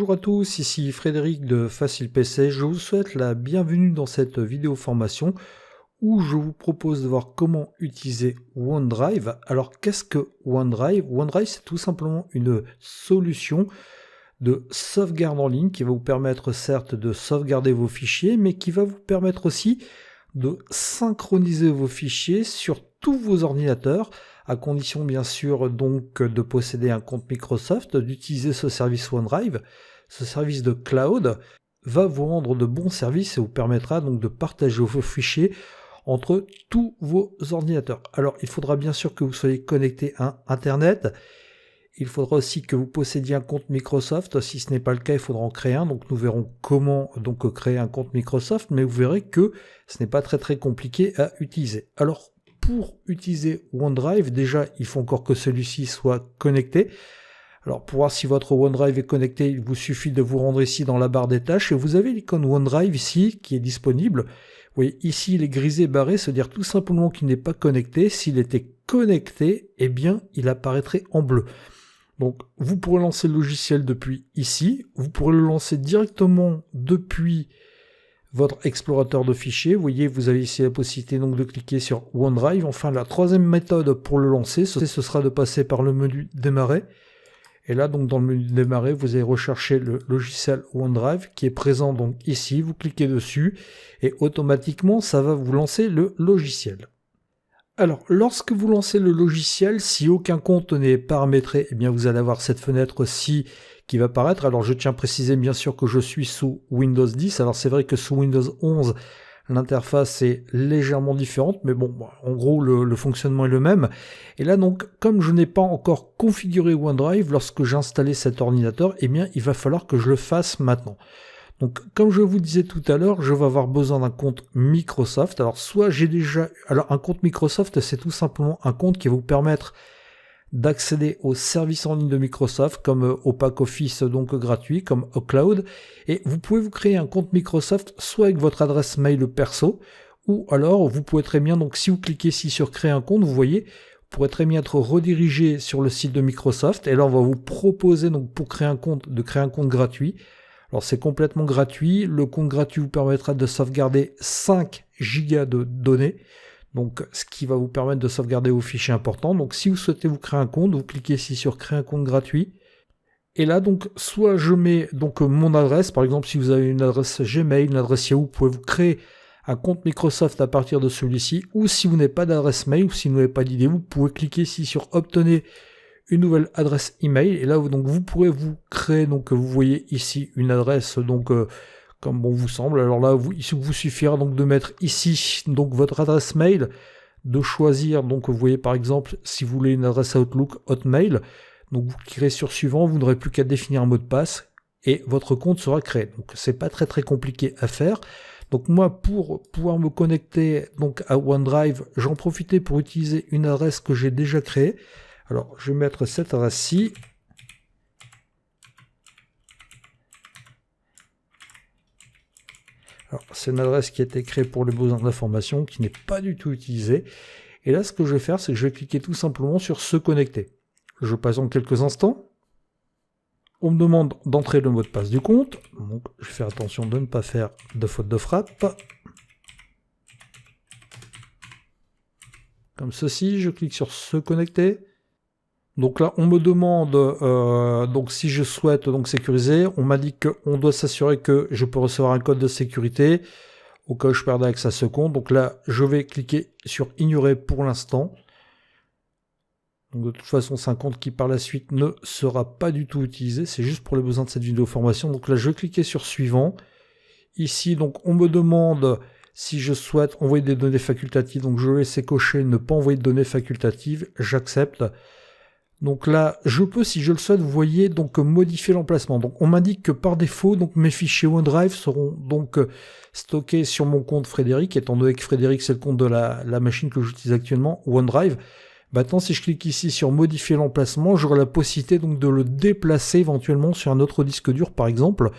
Bonjour à tous, ici Frédéric de Facile PC. Je vous souhaite la bienvenue dans cette vidéo formation où je vous propose de voir comment utiliser OneDrive. Alors qu'est-ce que OneDrive? OneDrive, c'est tout simplement une solution de sauvegarde en ligne qui va vous permettre certes de sauvegarder vos fichiers, mais qui va vous permettre aussi de synchroniser vos fichiers sur tous vos ordinateurs, à condition bien sûr donc de posséder un compte Microsoft, d'utiliser ce service OneDrive. Ce service de cloud va vous rendre de bons services et vous permettra donc de partager vos fichiers entre tous vos ordinateurs. Alors il faudra bien sûr que vous soyez connecté à Internet. Il faudra aussi que vous possédiez un compte Microsoft. Si ce n'est pas le cas, il faudra en créer un. Donc nous verrons comment donc créer un compte Microsoft, mais vous verrez que ce n'est pas très compliqué à utiliser. Alors pour utiliser OneDrive, déjà il faut encore que celui-ci soit connecté. Alors pour voir si votre OneDrive est connecté, il vous suffit de vous rendre ici dans la barre des tâches et vous avez l'icône OneDrive ici qui est disponible. Vous voyez ici il est grisé barré, c'est-à-dire tout simplement qu'il n'est pas connecté. S'il était connecté, eh bien il apparaîtrait en bleu. Donc vous pourrez lancer le logiciel depuis ici, vous pourrez le lancer directement depuis votre explorateur de fichiers. Vous voyez, vous avez ici la possibilité donc de cliquer sur OneDrive. Enfin, la troisième méthode pour le lancer, ce sera de passer par le menu démarrer. Et là, donc dans le menu démarrer, vous allez rechercher le logiciel OneDrive qui est présent donc ici. Vous cliquez dessus et automatiquement, ça va vous lancer le logiciel. Alors, lorsque vous lancez le logiciel, si aucun compte n'est paramétré, eh bien vous allez avoir cette fenêtre-ci qui va apparaître. Alors, je tiens à préciser bien sûr que je suis sous Windows 10. Alors, c'est vrai que sous Windows 11, l'interface est légèrement différente, mais bon, en gros, le fonctionnement est le même. Et là, donc, comme je n'ai pas encore configuré OneDrive, lorsque j'ai installé cet ordinateur, eh bien, il va falloir que je le fasse maintenant. Donc, comme je vous disais tout à l'heure, je vais avoir besoin d'un compte Microsoft. Alors, soit j'ai déjà... Alors, un compte Microsoft, c'est tout simplement un compte qui va vous permettre d'accéder aux services en ligne de Microsoft, comme au pack Office, donc gratuit, comme au cloud. Et vous pouvez vous créer un compte Microsoft, soit avec votre adresse mail perso, ou alors, vous pouvez très bien, donc si vous cliquez ici sur créer un compte, vous voyez, vous pourrez très bien être redirigé sur le site de Microsoft. Et là, on va vous proposer, donc, pour créer un compte, de créer un compte gratuit. Alors c'est complètement gratuit, le compte gratuit vous permettra de sauvegarder 5 Go de données, donc ce qui va vous permettre de sauvegarder vos fichiers importants. Donc si vous souhaitez vous créer un compte, vous cliquez ici sur créer un compte gratuit, et là donc soit je mets donc mon adresse, par exemple si vous avez une adresse Gmail, une adresse Yahoo, vous pouvez vous créer un compte Microsoft à partir de celui-ci, ou si vous n'avez pas d'adresse mail, ou si vous n'avez pas d'idée, vous pouvez cliquer ici sur obtenir une nouvelle adresse email, et là donc vous pourrez vous créer, donc vous voyez ici une adresse donc comme bon vous semble. Alors là il vous suffira donc de mettre ici donc votre adresse mail, de choisir donc vous voyez par exemple si vous voulez une adresse Outlook, Hotmail, donc vous cliquerez sur suivant, vous n'aurez plus qu'à définir un mot de passe et votre compte sera créé. Donc c'est pas très compliqué à faire. Donc moi pour pouvoir me connecter donc à OneDrive, j'en profitais pour utiliser une adresse que j'ai déjà créée. Alors, je vais mettre cette adresse-ci. Alors, c'est une adresse qui a été créée pour les besoins d'information, qui n'est pas du tout utilisée. Et là, ce que je vais faire, c'est que je vais cliquer tout simplement sur se connecter. Je patiente quelques instants. On me demande d'entrer le mot de passe du compte. Donc, je vais faire attention de ne pas faire de faute de frappe. Comme ceci, je clique sur se connecter. Donc là, on me demande donc si je souhaite donc sécuriser. On m'a dit qu'on doit s'assurer que je peux recevoir un code de sécurité au cas où je perdais accès à ce compte. Donc là, je vais cliquer sur ignorer pour l'instant. Donc de toute façon, c'est un compte qui par la suite ne sera pas du tout utilisé. C'est juste pour les besoins de cette vidéo formation. Donc là, je vais cliquer sur suivant. Ici, donc on me demande si je souhaite envoyer des données facultatives. Donc je vais laisser cocher ne pas envoyer de données facultatives. J'accepte. Donc là, je peux, si je le souhaite, vous voyez, donc modifier l'emplacement. Donc on m'indique que par défaut, donc mes fichiers OneDrive seront donc stockés sur mon compte Frédéric, étant donné que Frédéric c'est le compte de la machine que j'utilise actuellement, OneDrive. Maintenant, si je clique ici sur modifier l'emplacement, j'aurai la possibilité donc de le déplacer éventuellement sur un autre disque dur, par exemple.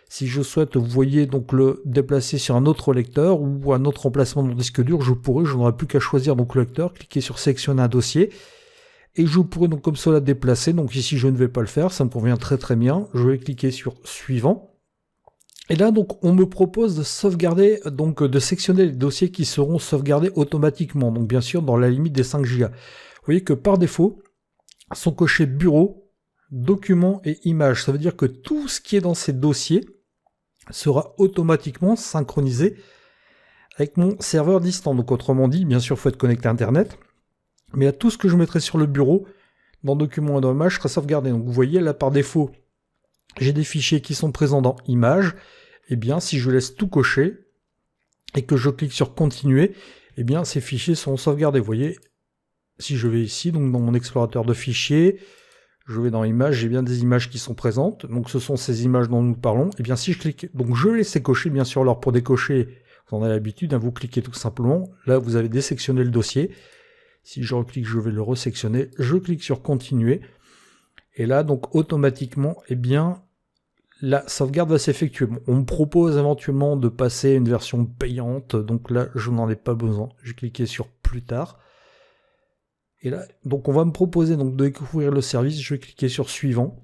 Si je souhaite, vous voyez, donc le déplacer sur un autre lecteur ou un autre emplacement de mon disque dur, je n'aurai plus qu'à choisir donc le lecteur, cliquer sur sélectionner un dossier. Et je pourrais donc comme cela déplacer. Donc ici, je ne vais pas le faire. Ça me convient très très bien. Je vais cliquer sur suivant. Et là, donc, on me propose de sauvegarder, donc de sectionner les dossiers qui seront sauvegardés automatiquement. Donc bien sûr, dans la limite des 5 Go. Vous voyez que par défaut, sont cochés bureau, documents et images. Ça veut dire que tout ce qui est dans ces dossiers sera automatiquement synchronisé avec mon serveur distant. Donc autrement dit, bien sûr, il faut être connecté à Internet. Mais à tout ce que je mettrai sur le bureau, dans documents et dans images, sera sauvegardé. Donc vous voyez, là par défaut, j'ai des fichiers qui sont présents dans images. Eh bien, si je laisse tout cocher et que je clique sur continuer, eh bien, ces fichiers seront sauvegardés. Vous voyez, si je vais ici, donc dans mon explorateur de fichiers, je vais dans images, j'ai bien des images qui sont présentes. Donc ce sont ces images dont nous parlons. Et bien si je clique, donc je vais laisser cocher, bien sûr. Alors pour décocher, vous en avez l'habitude, hein, vous cliquez tout simplement. Là, vous avez désectionné le dossier. Si je reclique, je vais le resectionner. Je clique sur continuer. Et là, donc automatiquement, eh bien, la sauvegarde va s'effectuer. Bon, on me propose éventuellement de passer une version payante. Donc là, je n'en ai pas besoin. Je vais cliquer sur plus tard. Et là, donc on va me proposer donc de découvrir le service. Je vais cliquer sur suivant.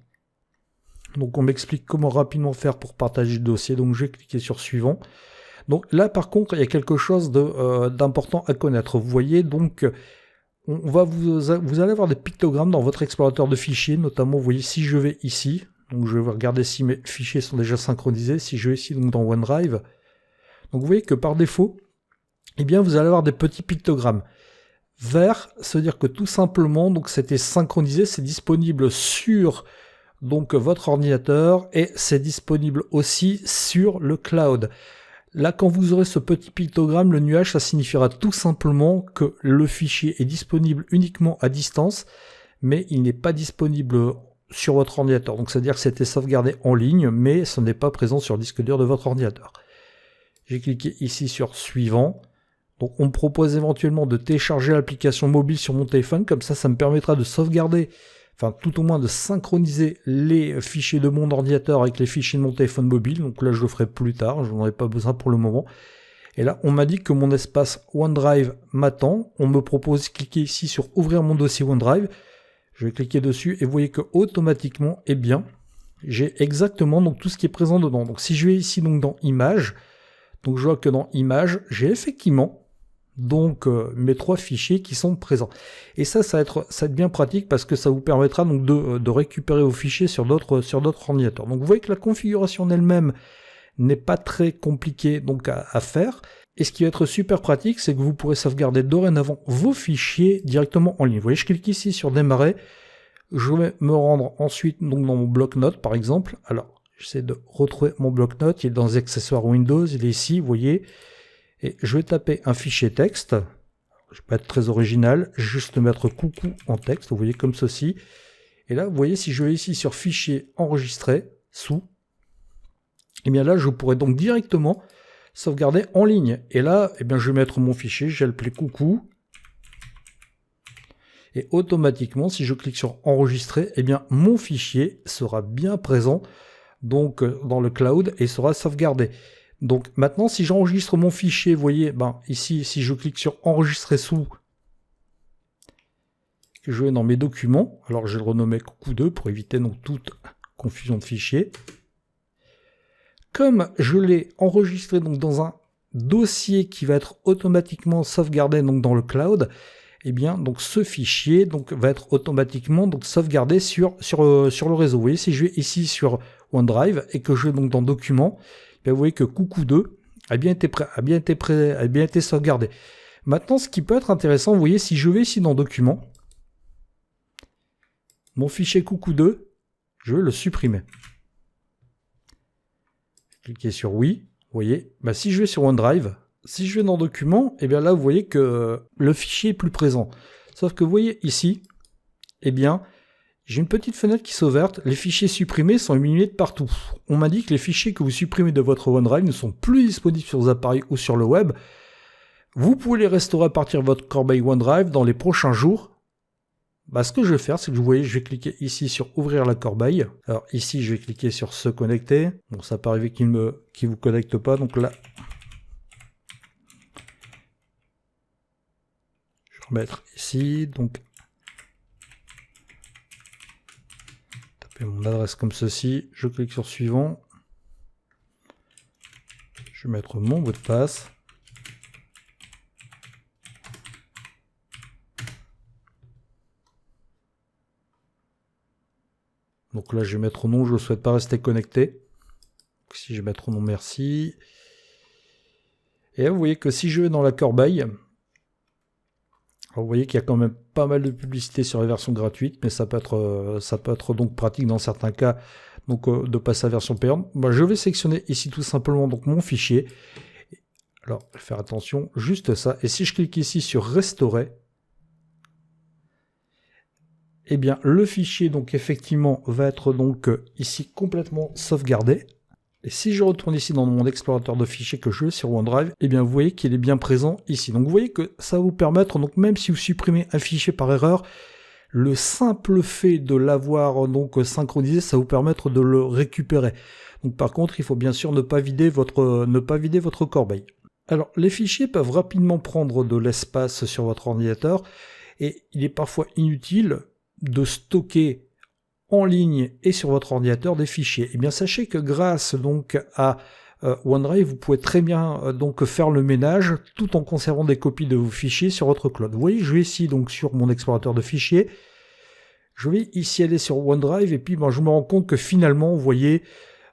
Donc on m'explique comment rapidement faire pour partager le dossier. Donc je vais cliquer sur suivant. Donc là par contre, il y a quelque chose d'important à connaître. Vous voyez donc, vous allez avoir des pictogrammes dans votre explorateur de fichiers. Notamment, vous voyez, si je vais ici, donc je vais regarder si mes fichiers sont déjà synchronisés. Si je vais ici donc dans OneDrive, donc vous voyez que par défaut, eh bien vous allez avoir des petits pictogrammes. Vert, ça veut dire que tout simplement, donc c'était synchronisé, c'est disponible sur donc votre ordinateur et c'est disponible aussi sur le cloud. Là, quand vous aurez ce petit pictogramme, le nuage, ça signifiera tout simplement que le fichier est disponible uniquement à distance, mais il n'est pas disponible sur votre ordinateur. Donc, c'est-à-dire que c'était sauvegardé en ligne, mais ce n'est pas présent sur le disque dur de votre ordinateur. J'ai cliqué ici sur suivant. Donc on me propose éventuellement de télécharger l'application mobile sur mon téléphone, comme ça me permettra de sauvegarder, enfin tout au moins de synchroniser les fichiers de mon ordinateur avec les fichiers de mon téléphone mobile. Donc là je le ferai plus tard, je n'en ai pas besoin pour le moment. Et là on m'a dit que mon espace OneDrive m'attend, on me propose de cliquer ici sur ouvrir mon dossier OneDrive. Je vais cliquer dessus et vous voyez que automatiquement, eh bien, j'ai exactement donc tout ce qui est présent dedans. Donc si je vais ici donc dans images, donc je vois que dans images, j'ai effectivement donc mes 3 fichiers qui sont présents. Et ça va être bien pratique parce que ça vous permettra donc de récupérer vos fichiers sur d'autres ordinateurs. Donc vous voyez que la configuration en elle-même n'est pas très compliquée donc à faire. Et ce qui va être super pratique, c'est que vous pourrez sauvegarder dorénavant vos fichiers directement en ligne. Vous voyez, je clique ici sur démarrer. Je vais me rendre ensuite donc dans mon bloc-notes par exemple. Alors, j'essaie de retrouver mon bloc-notes. Il est dans les accessoires Windows. Il est ici, vous voyez. Et je vais taper un fichier texte. Je vais pas être très original. Juste mettre coucou en texte. Vous voyez comme ceci. Et là, vous voyez, si je vais ici sur fichier enregistré, sous, et bien là, je pourrais donc directement sauvegarder en ligne. Et là, eh bien, je vais mettre mon fichier. Je vais l'appeler coucou. Et automatiquement, si je clique sur enregistrer, eh bien, mon fichier sera bien présent donc dans le cloud et sera sauvegardé. Donc maintenant, si j'enregistre mon fichier, vous voyez, ici, si je clique sur enregistrer sous, je vais dans mes documents. Alors je vais le renommer coucou2 pour éviter donc toute confusion de fichiers. Comme je l'ai enregistré donc dans un dossier qui va être automatiquement sauvegardé donc dans le cloud, eh bien donc ce fichier donc va être automatiquement donc sauvegardé sur le réseau. Vous voyez, si je vais ici sur OneDrive et que je vais donc dans documents, vous voyez que coucou2 a bien été sauvegardé. Maintenant, ce qui peut être intéressant, vous voyez, si je vais ici dans documents, mon fichier coucou2, je vais le supprimer. Cliquez sur oui, vous voyez, si je vais sur OneDrive, si je vais dans documents, et bien là, vous voyez que le fichier est plus présent. Sauf que vous voyez ici, eh bien, j'ai une petite fenêtre qui s'est ouverte, les fichiers supprimés sont éliminés de partout. On m'a dit que les fichiers que vous supprimez de votre OneDrive ne sont plus disponibles sur vos appareils ou sur le web. Vous pouvez les restaurer à partir de votre corbeille OneDrive dans les prochains jours. Ce que je vais faire, c'est que vous voyez, je vais cliquer ici sur ouvrir la corbeille. Alors ici, je vais cliquer sur se connecter. Bon, ça peut arriver qu'il ne vous connecte pas, donc là, je vais remettre ici, donc fais mon adresse comme ceci, je clique sur suivant. Je vais mettre mon mot de passe. Donc là, je vais mettre nom, je ne souhaite pas rester connecté. Donc ici, je vais mettre nom merci. Et là, vous voyez que si je vais dans la corbeille, alors vous voyez qu'il y a quand même pas mal de publicité sur les versions gratuites, mais ça peut être donc pratique dans certains cas donc, de passer à la version payante. Moi, je vais sélectionner ici tout simplement donc, mon fichier. Alors, je vais faire attention, juste ça. Et si je clique ici sur restaurer, eh bien, le fichier, donc effectivement, va être donc ici complètement sauvegardé. Et si je retourne ici dans mon explorateur de fichiers que je vais sur OneDrive, eh bien, vous voyez qu'il est bien présent ici. Donc, vous voyez que ça va vous permettre, donc même si vous supprimez un fichier par erreur, le simple fait de l'avoir donc synchronisé, ça va vous permettre de le récupérer. Donc, par contre, il faut bien sûr ne pas vider votre corbeille. Alors, les fichiers peuvent rapidement prendre de l'espace sur votre ordinateur et il est parfois inutile de stocker en ligne et sur votre ordinateur des fichiers. Eh bien, sachez que grâce donc à OneDrive, vous pouvez très bien donc faire le ménage tout en conservant des copies de vos fichiers sur votre cloud. Vous voyez, je vais ici donc sur mon explorateur de fichiers. Je vais ici aller sur OneDrive et puis je me rends compte que finalement, vous voyez,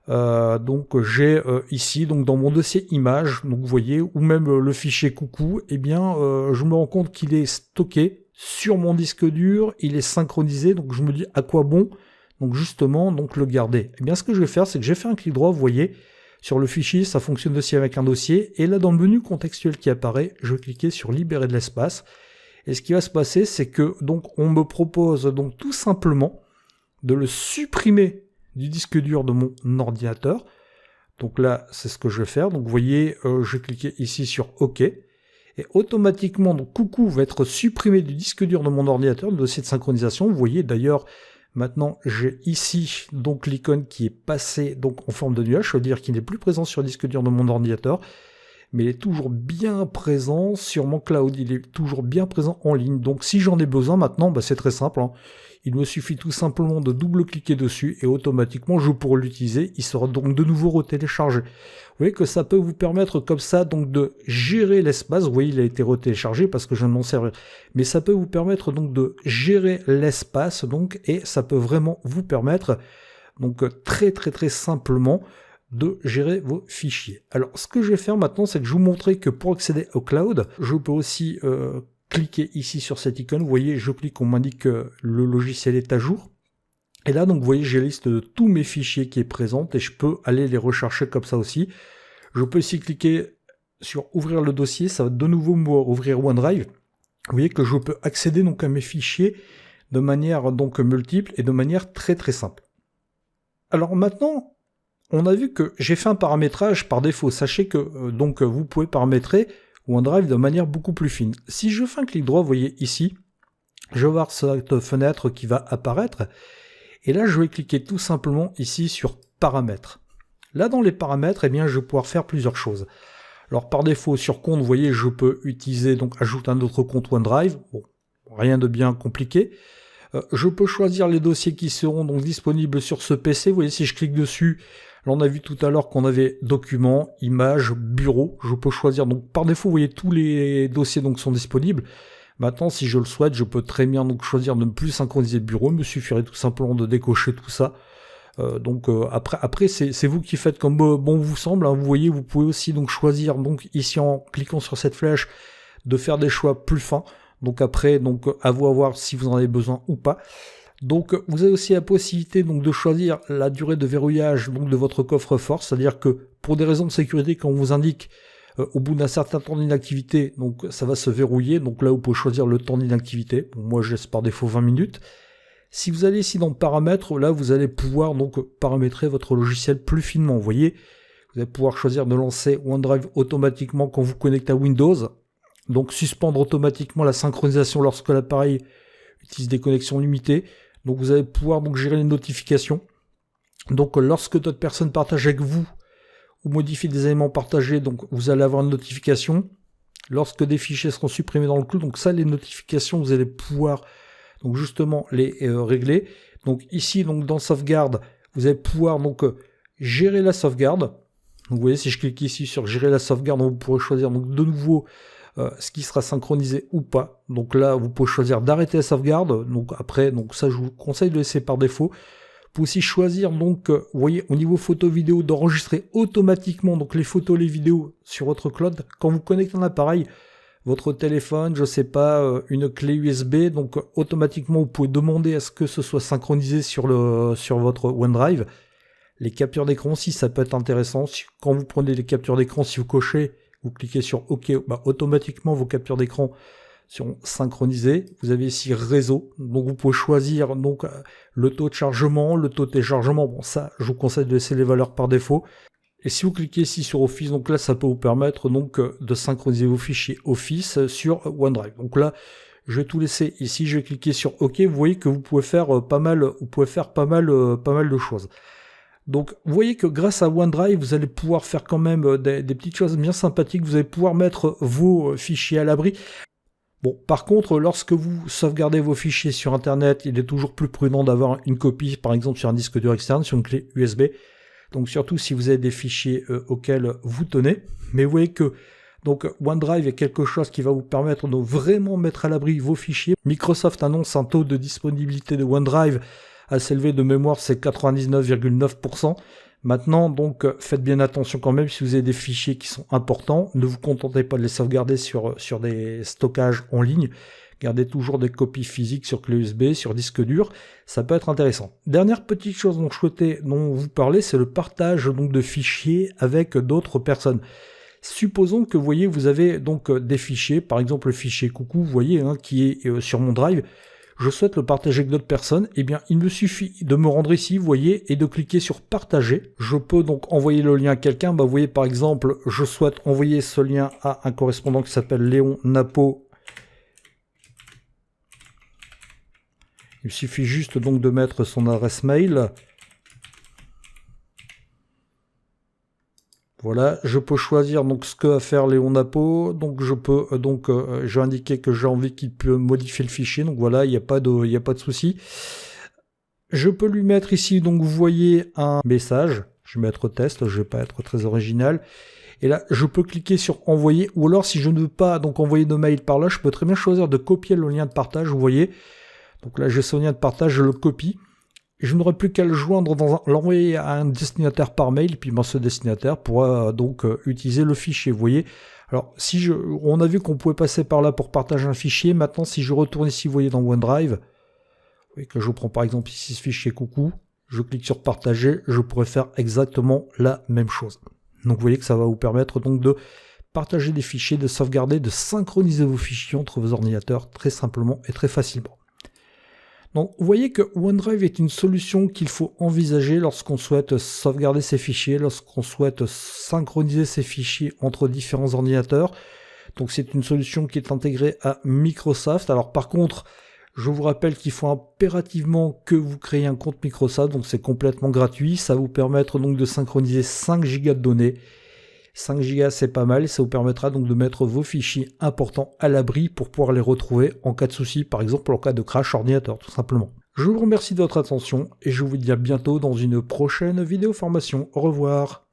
donc j'ai ici donc dans mon dossier images, donc vous voyez, ou même le fichier coucou, eh bien je me rends compte qu'il est stocké sur mon disque dur, il est synchronisé, donc je me dis à quoi bon donc justement donc le garder. Eh bien ce que je vais faire, c'est que j'ai fait un clic droit, vous voyez, sur le fichier, ça fonctionne aussi avec un dossier, et là dans le menu contextuel qui apparaît, je vais cliquer sur libérer de l'espace, et ce qui va se passer, c'est que donc on me propose donc tout simplement de le supprimer du disque dur de mon ordinateur. Donc là, c'est ce que je vais faire. Donc vous voyez, je vais cliquer ici sur OK. Et automatiquement, donc coucou va être supprimé du disque dur de mon ordinateur, le dossier de synchronisation. Vous voyez d'ailleurs, maintenant j'ai ici donc l'icône qui est passée donc en forme de nuage, c'est-à-dire qu'il n'est plus présent sur le disque dur de mon ordinateur, mais il est toujours bien présent sur mon cloud, il est toujours bien présent en ligne. Donc si j'en ai besoin maintenant, c'est très simple, hein. Il me suffit tout simplement de double-cliquer dessus et automatiquement je pourrai l'utiliser. Il sera donc de nouveau retéléchargé. Vous voyez que ça peut vous permettre comme ça donc de gérer l'espace. Vous voyez, il a été retéléchargé parce que je ne m'en servirai. Mais ça peut vous permettre donc de gérer l'espace donc, et ça peut vraiment vous permettre donc très simplement de gérer vos fichiers. Alors ce que je vais faire maintenant, c'est que je vais vous montrer que pour accéder au cloud, je peux aussi cliquer ici sur cette icône. Vous voyez, je clique, on m'indique que le logiciel est à jour. Et là, donc, vous voyez, j'ai la liste de tous mes fichiers qui est présente et je peux aller les rechercher comme ça aussi. Je peux ici cliquer sur ouvrir le dossier. Ça va de nouveau m'ouvrir OneDrive. Vous voyez que je peux accéder donc à mes fichiers de manière donc multiple et de manière très simple. Alors maintenant, on a vu que j'ai fait un paramétrage par défaut. Sachez que donc vous pouvez paramétrer OneDrive de manière beaucoup plus fine. Si je fais un clic droit, vous voyez ici, je vais voir cette fenêtre qui va apparaître. Et là, je vais cliquer tout simplement ici sur paramètres. Là, dans les paramètres, eh bien, je vais pouvoir faire plusieurs choses. Alors, par défaut, sur compte, vous voyez, je peux utiliser, donc, ajouter un autre compte OneDrive. Bon, rien de bien compliqué. Je peux choisir les dossiers qui seront donc disponibles sur ce PC. Vous voyez, si je clique dessus, là, on a vu tout à l'heure qu'on avait documents, images, bureaux. Je peux choisir, donc, par défaut, vous voyez, tous les dossiers donc sont disponibles. Maintenant, si je le souhaite, je peux très bien donc choisir de ne plus synchroniser le bureau. Il me suffirait tout simplement de décocher tout ça. Après c'est vous qui faites comme bon vous semble. Hein. Vous voyez, vous pouvez aussi donc choisir donc ici en cliquant sur cette flèche de faire des choix plus fins. Donc après, donc à vous à voir si vous en avez besoin ou pas. Donc vous avez aussi la possibilité donc de choisir la durée de verrouillage donc de votre coffre-fort, c'est-à-dire que pour des raisons de sécurité, quand on vous indique au bout d'un certain temps d'inactivité, donc ça va se verrouiller. Donc là, vous pouvez choisir le temps d'inactivité. Bon, moi, je laisse par défaut 20 minutes. Si vous allez ici dans paramètres, là, vous allez pouvoir donc paramétrer votre logiciel plus finement. Vous voyez, vous allez pouvoir choisir de lancer OneDrive automatiquement quand vous connectez à Windows. Donc suspendre automatiquement la synchronisation lorsque l'appareil utilise des connexions limitées. Donc vous allez pouvoir donc gérer les notifications. Donc lorsque d'autres personnes partagent avec vous ou modifier des éléments partagés, donc vous allez avoir une notification. Lorsque des fichiers seront supprimés dans le cloud, donc ça, les notifications, vous allez pouvoir donc justement les régler. Donc ici, donc dans sauvegarde, vous allez pouvoir donc gérer la sauvegarde. Donc vous voyez, si je clique ici sur gérer la sauvegarde, vous pourrez choisir donc de nouveau ce qui sera synchronisé ou pas. Donc là, vous pouvez choisir d'arrêter la sauvegarde. Donc après, donc ça, je vous conseille de laisser par défaut. Vous pouvez aussi choisir donc, vous voyez, au niveau photo vidéo, d'enregistrer automatiquement donc les photos, les vidéos sur votre cloud. Quand vous connectez un appareil, votre téléphone, je sais pas, une clé USB, donc automatiquement vous pouvez demander à ce que ce soit synchronisé sur votre OneDrive. Les captures d'écran aussi, ça peut être intéressant. Quand vous prenez les captures d'écran, si vous cochez, vous cliquez sur OK, bah, automatiquement vos captures d'écran sont synchronisées. Vous avez ici réseau, donc vous pouvez choisir donc le taux de chargement, le taux de téléchargement. Bon, ça, je vous conseille de laisser les valeurs par défaut. Et si vous cliquez ici sur Office, donc là, ça peut vous permettre donc de synchroniser vos fichiers Office sur OneDrive. Donc là, je vais tout laisser ici. Je vais cliquer sur OK. Vous voyez que vous pouvez faire pas mal de choses. Donc, vous voyez que grâce à OneDrive, vous allez pouvoir faire quand même des petites choses bien sympathiques. Vous allez pouvoir mettre vos fichiers à l'abri. Bon, par contre, lorsque vous sauvegardez vos fichiers sur Internet, il est toujours plus prudent d'avoir une copie, par exemple sur un disque dur externe, sur une clé USB. Donc, surtout si vous avez des fichiers auxquels vous tenez. Mais vous voyez que donc OneDrive est quelque chose qui va vous permettre de vraiment mettre à l'abri vos fichiers. Microsoft annonce un taux de disponibilité de OneDrive assez élevé de mémoire, c'est 99,9%. Maintenant, donc, faites bien attention quand même si vous avez des fichiers qui sont importants. Ne vous contentez pas de les sauvegarder sur des stockages en ligne. Gardez toujours des copies physiques sur clé USB, sur disque dur. Ça peut être intéressant. Dernière petite chose dont je souhaitais vous parler, c'est le partage donc de fichiers avec d'autres personnes. Supposons que vous voyez, vous avez donc des fichiers, par exemple le fichier coucou, vous voyez, qui est sur mon drive. Je souhaite le partager avec d'autres personnes, eh bien il me suffit de me rendre ici, vous voyez, et de cliquer sur partager. Je peux donc envoyer le lien à quelqu'un. Bah, vous voyez par exemple, je souhaite envoyer ce lien à un correspondant qui s'appelle Léon Napo. Il suffit juste donc de mettre son adresse mail. Voilà, je peux choisir donc ce que va faire Léon Napo. Donc je peux je vais indiquer que j'ai envie qu'il peut modifier le fichier. Donc voilà, il n'y a pas de souci. Je peux lui mettre ici, donc vous voyez un message. Je vais mettre test, je vais pas être très original. Et là, je peux cliquer sur envoyer. Ou alors, si je ne veux pas donc envoyer de mail par là, je peux très bien choisir de copier le lien de partage. Vous voyez. Donc là, j'ai ce lien de partage, je le copie. Je n'aurai plus qu'à le joindre l'envoyer à un destinataire par mail, puis ce destinataire pourra donc utiliser le fichier, vous voyez. Alors, on a vu qu'on pouvait passer par là pour partager un fichier. Maintenant, si je retourne ici, vous voyez, dans OneDrive, vous voyez que je prends par exemple ici ce fichier coucou, je clique sur partager, je pourrais faire exactement la même chose. Donc, vous voyez que ça va vous permettre donc de partager des fichiers, de sauvegarder, de synchroniser vos fichiers entre vos ordinateurs très simplement et très facilement. Donc, vous voyez que OneDrive est une solution qu'il faut envisager lorsqu'on souhaite sauvegarder ses fichiers, lorsqu'on souhaite synchroniser ses fichiers entre différents ordinateurs. Donc, c'est une solution qui est intégrée à Microsoft. Alors, par contre, je vous rappelle qu'il faut impérativement que vous créez un compte Microsoft. Donc, c'est complètement gratuit. Ça va vous permettre donc de synchroniser 5 Go de données. 5 Go, c'est pas mal, ça vous permettra donc de mettre vos fichiers importants à l'abri pour pouvoir les retrouver en cas de souci, par exemple en cas de crash ordinateur, tout simplement. Je vous remercie de votre attention et je vous dis à bientôt dans une prochaine vidéo formation. Au revoir.